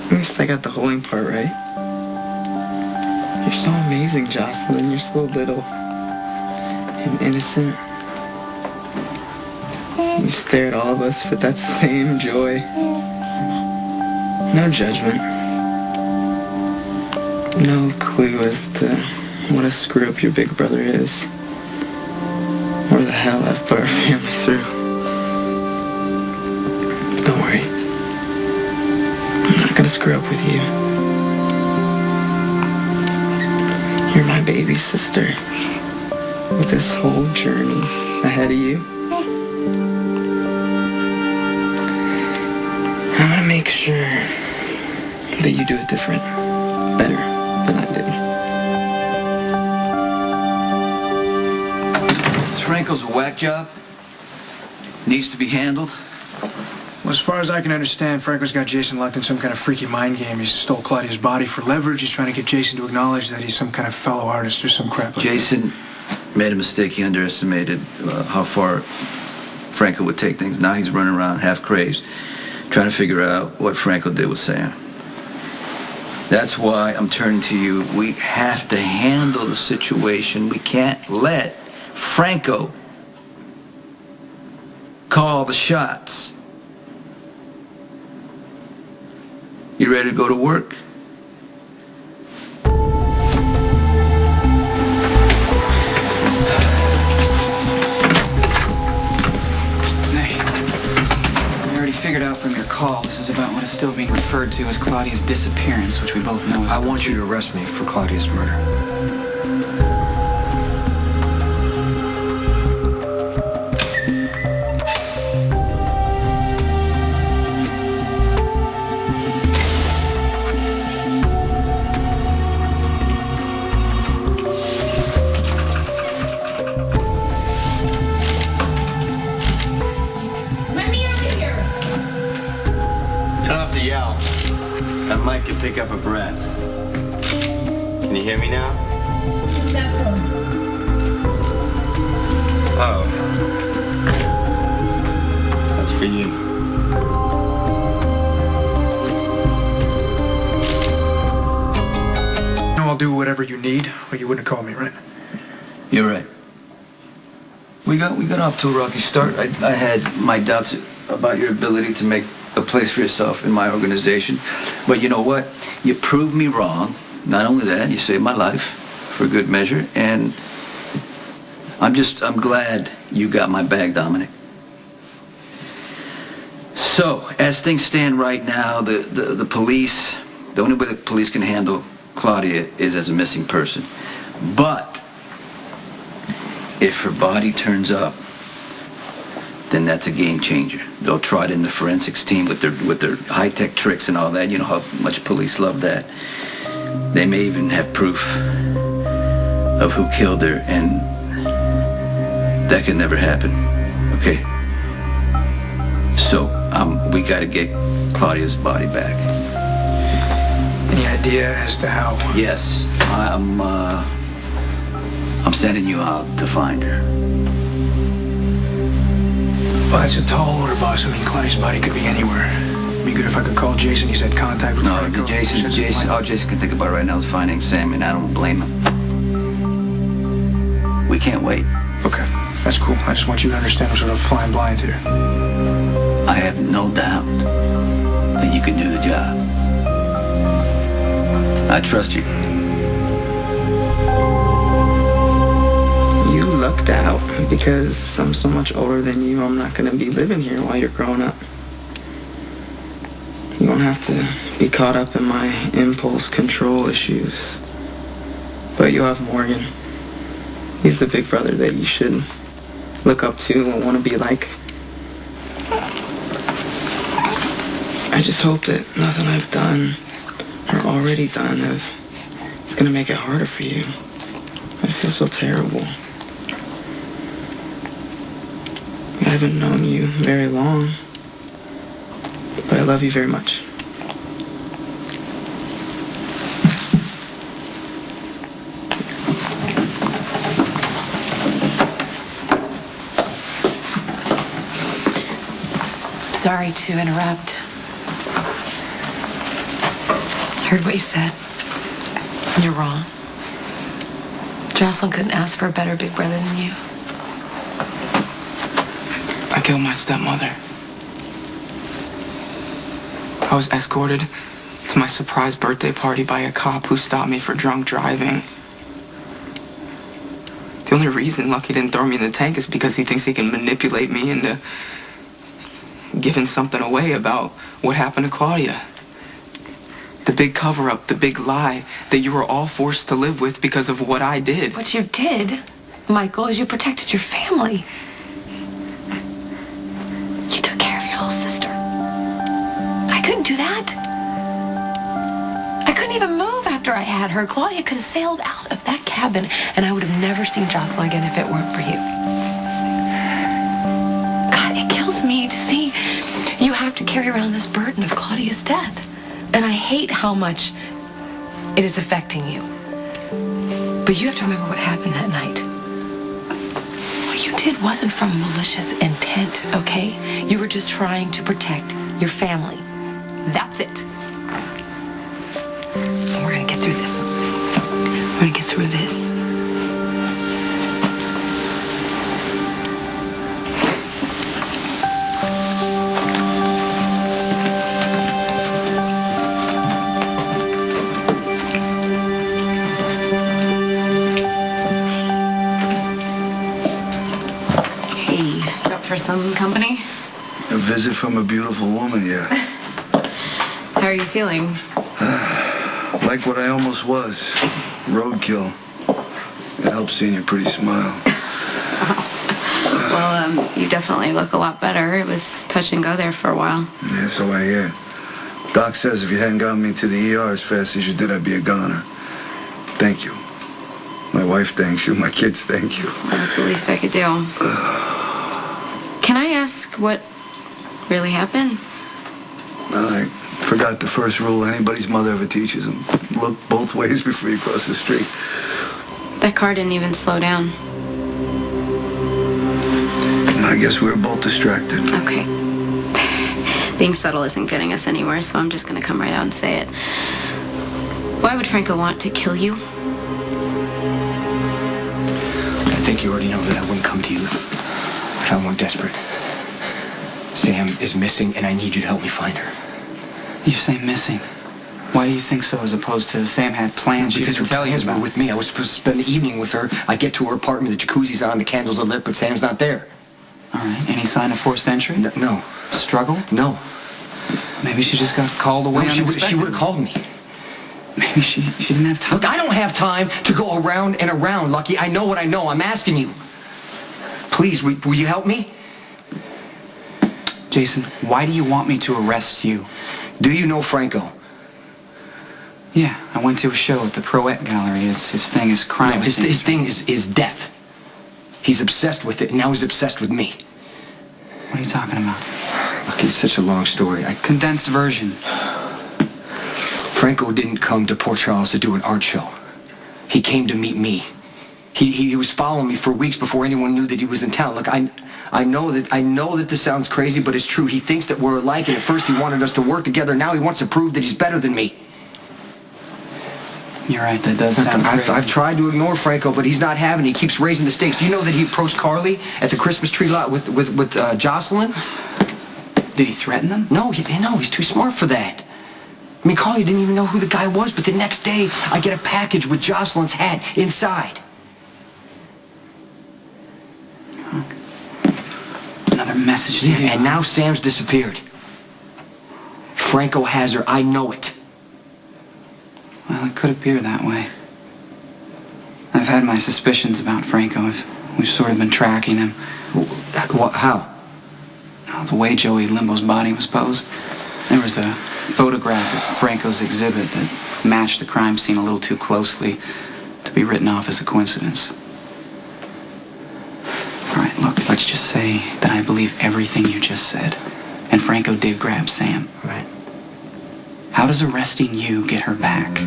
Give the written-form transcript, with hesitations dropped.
At least I got the holding part right. You're so amazing, Jocelyn. You're so little and innocent. You stare at all of us with that same joy. No judgment. No clue as to what a screw-up your big brother is. Or the hell I've put our family through. Don't worry. I'm not gonna screw up with you. You're my baby sister. With this whole journey ahead of you. I'm gonna make sure that you do it different, better than I did. Franco's a whack job. Needs to be handled. Well, as far as I can understand, Franco's got Jason locked in some kind of freaky mind game. He stole Claudia's body for leverage. He's trying to get Jason to acknowledge that he's some kind of fellow artist or some crap like that. Jason made a mistake. He underestimated how far Franco would take things. Now he's running around half crazed, trying to figure out what Franco did with Sam. That's why I'm turning to you. We have to handle the situation. We can't let Franco call the shots. You ready to go to work? Figured out from your call, this is about what is still being referred to as Claudia's disappearance, which we both know is... I want you to arrest me for Claudia's murder. Yell. That mic can pick up a breath. Can you hear me now? What's that for? Oh. That's for you. I'll do whatever you need, or you wouldn't have called me, right? You're right. We got off to a rocky start. I had my doubts about your ability to make a place for yourself in my organization. But you know what? You proved me wrong. Not only that, you saved my life for good measure. And I'm glad you got my bag, Dominic. So, as things stand right now, the police, the only way the police can handle Claudia is as a missing person. But if her body turns up, then that's a game changer. They'll try it in the forensics team with their high-tech tricks and all that. You know how much police love that. They may even have proof of who killed her, and that could never happen. Okay? So, we gotta get Claudia's body back. Any idea as to how? Yes, I'm sending you out to find her. Well, that's a tall order, boss. I mean, Claudia's body could be anywhere. It'd be good if I could call Jason. He's had contact with Franco. No, all Jason can think about right now is finding Sam, and I don't blame him. We can't wait. Okay, that's cool. I just want you to understand I'm sort of flying blind here. I have no doubt that you can do the job. I trust you. You lucked out because I'm so much older than you. I'm not gonna be living here while you're growing up. You won't have to be caught up in my impulse control issues. But you'll have Morgan. He's the big brother that you should look up to and want to be like. I just hope that nothing I've done or already done is gonna make it harder for you. I feel so terrible. I haven't known you very long, but I love you very much. Sorry to interrupt. heard what you said. And you're wrong. Jocelyn couldn't ask for a better big brother than you. I killed my stepmother. I was escorted to my surprise birthday party by a cop who stopped me for drunk driving. The only reason Lucky didn't throw me in the tank is because he thinks he can manipulate me into giving something away about what happened to Claudia. The big cover-up, the big lie that you were all forced to live with because of what I did. What you did, Michael, is you protected your family. You took care of your little sister. I couldn't do that. I couldn't even move after I had her. Claudia could have sailed out of that cabin, and I would have never seen Jocelyn again if it weren't for you. God, it kills me to see you have to carry around this burden of Claudia's death. And I hate how much it is affecting you. But you have to remember what happened that night. What you did wasn't from malicious intent, okay? You were just trying to protect your family. That's it. And we're gonna get through this. We're gonna get through this. For some company? A visit from a beautiful woman, yeah. How are you feeling? Like what I almost was. Roadkill. It helps seeing your pretty smile. Well, you definitely look a lot better. It was touch and go there for a while. Yeah, so I hear. Doc says if you hadn't gotten me to the ER as fast as you did, I'd be a goner. Thank you. My wife thanks you. My kids thank you. That's the least I could do. Can I ask what really happened? I forgot the first rule anybody's mother ever teaches them. Look both ways before you cross the street. That car didn't even slow down. I guess we were both distracted. Okay. Being subtle isn't getting us anywhere, so I'm just going to come right out and say it. Why would Franco want to kill you? I think you already know that I wouldn't come to you if I weren't desperate. Sam is missing, and I need you to help me find her. You say missing. Why do you think so, as opposed to Sam had plans she Because her didn't tell you plans were about? with me. I was supposed to spend the evening with her. I get to her apartment, the jacuzzi's on, the candles are lit, but Sam's not there. All right. Any sign of forced entry? No. Struggle? No. Maybe she just got called away unexpectedly. She would have called me. Maybe she didn't have time. Look, I don't have time to go around and around, Lucky. I know what I know. I'm asking you. Please, will you help me? Jason, why do you want me to arrest you? Do you know Franco? Yeah, I went to a show at the Proet Gallery. His thing is crime. No, his thing is death. He's obsessed with it, and now he's obsessed with me. What are you talking about? Look, it's such a long story. Condensed version. Franco didn't come to Port Charles to do an art show. He came to meet me. He was following me for weeks before anyone knew that he was in town. Look, I know that this sounds crazy, but it's true. He thinks that we're alike, and at first he wanted us to work together. Now he wants to prove that he's better than me. You're right, that does sound crazy. I've tried to ignore Franco, but he's not having it. He keeps raising the stakes. Do you know that he approached Carly at the Christmas tree lot with Jocelyn? Did he threaten them? No, he's too smart for that. I mean, Carly didn't even know who the guy was, but the next day, I get a package with Jocelyn's hat inside. Another message to you. Yeah, and now Sam's disappeared. Franco has her. I know it. Well, it could appear that way. I've had my suspicions about Franco. We've sort of been tracking him. How? The way Joey Limbo's body was posed. There was a photograph at Franco's exhibit that matched the crime scene a little too closely to be written off as a coincidence. All right, look, let's just say that I believe everything you just said. And Franco did grab Sam. Right. How does arresting you get her back?